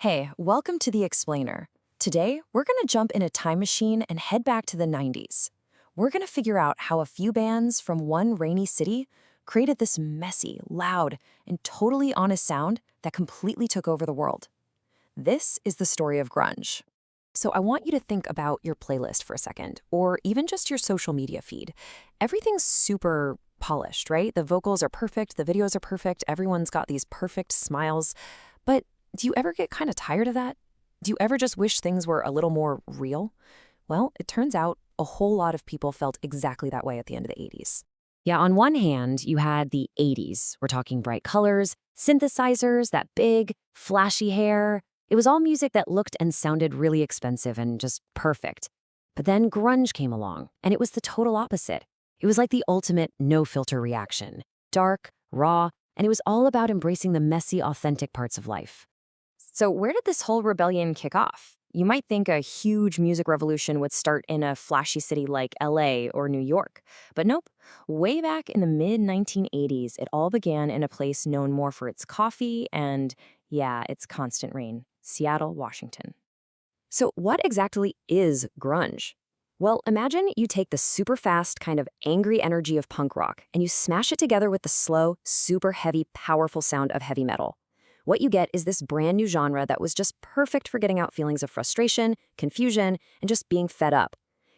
Hey, welcome to The Explainer. Today, we're going to jump in a time machine and head back to the 90s. We're going to figure out how a few bands from one rainy city created this messy, loud, and totally honest sound that completely took over the world. This is the story of grunge. So I want you to think about your playlist for a second, or even just your social media feed. Everything's super polished, right? The vocals are perfect, the videos are perfect, everyone's got these perfect smiles. But do you ever get kind of tired of that? Do you ever just wish things were a little more real? Well, it turns out a whole lot of people felt exactly that way at the end of the 80s. Yeah, on one hand, you had the 80s. We're talking bright colors, synthesizers, that big, flashy hair. It was all music that looked and sounded really expensive and just perfect. But then grunge came along, and it was the total opposite. It was like the ultimate no-filter reaction. Dark, raw, and it was all about embracing the messy, authentic parts of life. So where did this whole rebellion kick off? You might think a huge music revolution would start in a flashy city like LA or New York. But nope. Way back in the mid-1980s, it all began in a place known more for its coffee and, yeah, its constant rain, Seattle, Washington. So what exactly is grunge? Well, imagine you take the super fast, kind of angry energy of punk rock and you smash it together with the slow, super heavy, powerful sound of heavy metal. What you get is this brand new genre that was just perfect for getting out feelings of frustration, confusion, and just being fed up.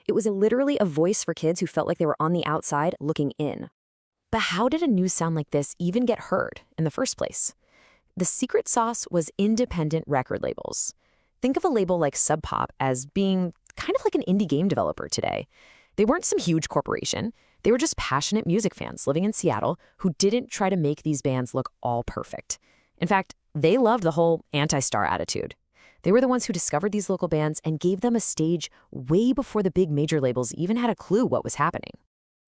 It was literally a voice for kids who felt like they were on the outside looking in. But how did a new sound like this even get heard in the first place? The secret sauce was independent record labels. Think of a label like Sub Pop as being kind of like an indie game developer today. They weren't some huge corporation. They were just passionate music fans living in Seattle who didn't try to make these bands look all perfect. In fact, they loved the whole anti-star attitude. They were the ones who discovered these local bands and gave them a stage way before the big major labels even had a clue what was happening.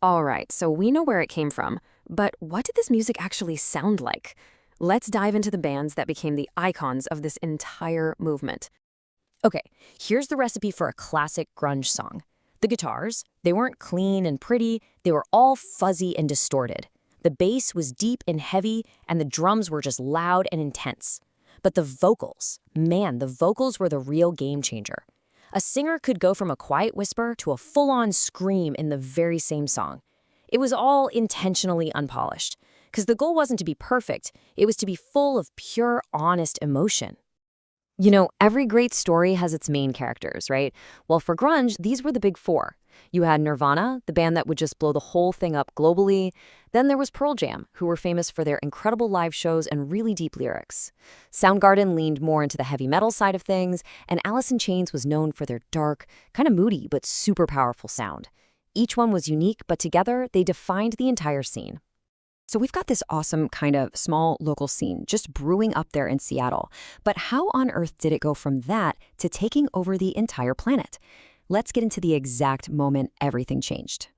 All right, so we know where it came from, but what did this music actually sound like? Let's dive into the bands that became the icons of this entire movement. Okay, here's the recipe for a classic grunge song. The guitars, they weren't clean and pretty, they were all fuzzy and distorted. The bass was deep and heavy, and the drums were just loud and intense. But the vocals, man, the vocals were the real game changer. A singer could go from a quiet whisper to a full-on scream in the very same song. It was all intentionally unpolished, because the goal wasn't to be perfect, it was to be full of pure, honest emotion. You know, every great story has its main characters, right? Well, for grunge, these were the big four. You had Nirvana, the band that would just blow the whole thing up globally. Then there was Pearl Jam, who were famous for their incredible live shows and really deep lyrics. Soundgarden leaned more into the heavy metal side of things, and Alice in Chains was known for their dark, kind of moody, but super powerful sound. Each one was unique, but together they defined the entire scene. So we've got this awesome kind of small local scene just brewing up there in Seattle. But how on earth did it go from that to taking over the entire planet? Let's get into the exact moment everything changed.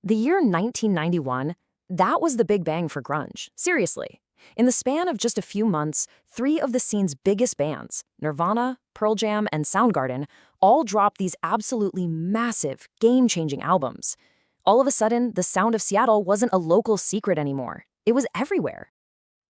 The year 1991, that was the big bang for grunge. Seriously. In the span of just a few months, three of the scene's biggest bands, Nirvana, Pearl Jam, and Soundgarden, all dropped these absolutely massive, game-changing albums. All of a sudden, the sound of Seattle wasn't a local secret anymore. It was everywhere.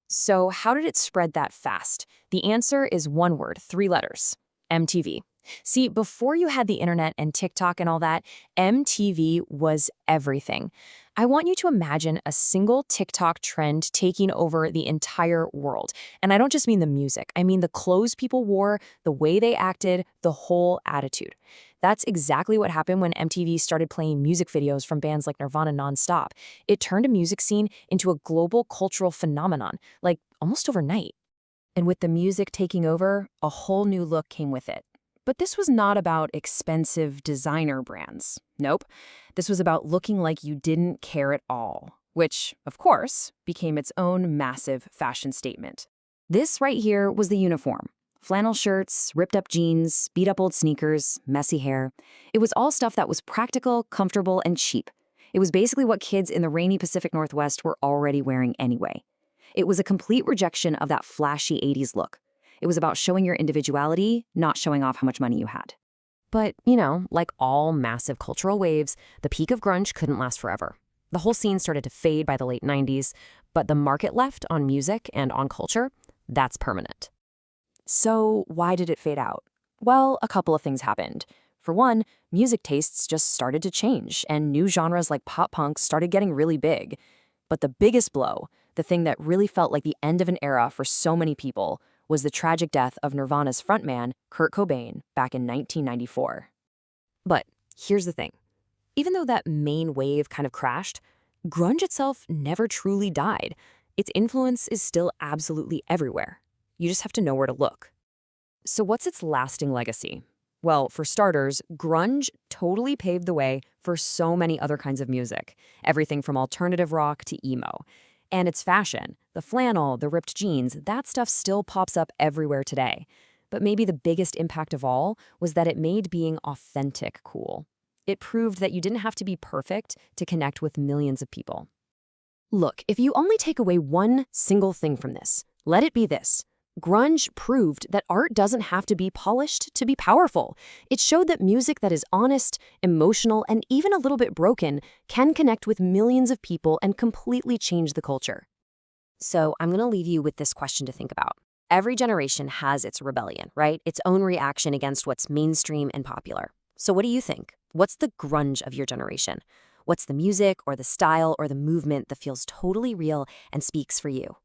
So how did it spread that fast? The answer is one word, three letters: MTV. See, before you had the internet and TikTok and all that, MTV was everything. I want you to imagine a single TikTok trend taking over the entire world. And I don't just mean the music. I mean the clothes people wore, the way they acted, the whole attitude. That's exactly what happened when MTV started playing music videos from bands like Nirvana nonstop. It turned a music scene into a global cultural phenomenon, like almost overnight. And with the music taking over, a whole new look came with it. But this was not about expensive designer brands. Nope. This was about looking like you didn't care at all, which, of course, became its own massive fashion statement. This right here was the uniform. Flannel shirts, ripped-up jeans, beat-up old sneakers, messy hair. It was all stuff that was practical, comfortable, and cheap. It was basically what kids in the rainy Pacific Northwest were already wearing anyway. It was a complete rejection of that flashy 80s look. It was about showing your individuality, not showing off how much money you had. But, you know, like all massive cultural waves, the peak of grunge couldn't last forever. The whole scene started to fade by the late 90s, but the market left on music and on culture, that's permanent. So why did it fade out? Well, a couple of things happened. For one, music tastes just started to change, and new genres like pop punk started getting really big. But the biggest blow, the thing that really felt like the end of an era for so many people, was the tragic death of Nirvana's frontman, Kurt Cobain, back in 1994. But here's the thing. Even though that main wave kind of crashed, grunge itself never truly died. Its influence is still absolutely everywhere. You just have to know where to look. So what's its lasting legacy? Well, for starters, grunge totally paved the way for so many other kinds of music, everything from alternative rock to emo. And its fashion, the flannel, the ripped jeans, that stuff still pops up everywhere today. But maybe the biggest impact of all was that it made being authentic cool. It proved that you didn't have to be perfect to connect with millions of people. Look, if you only take away one single thing from this, let it be this. Grunge proved that art doesn't have to be polished to be powerful. It showed that music that is honest, emotional, and even a little bit broken can connect with millions of people and completely change the culture. So I'm going to leave you with this question to think about. Every generation has its rebellion, right? Its own reaction against what's mainstream and popular. So what do you think? What's the grunge of your generation? What's the music or the style or the movement that feels totally real and speaks for you?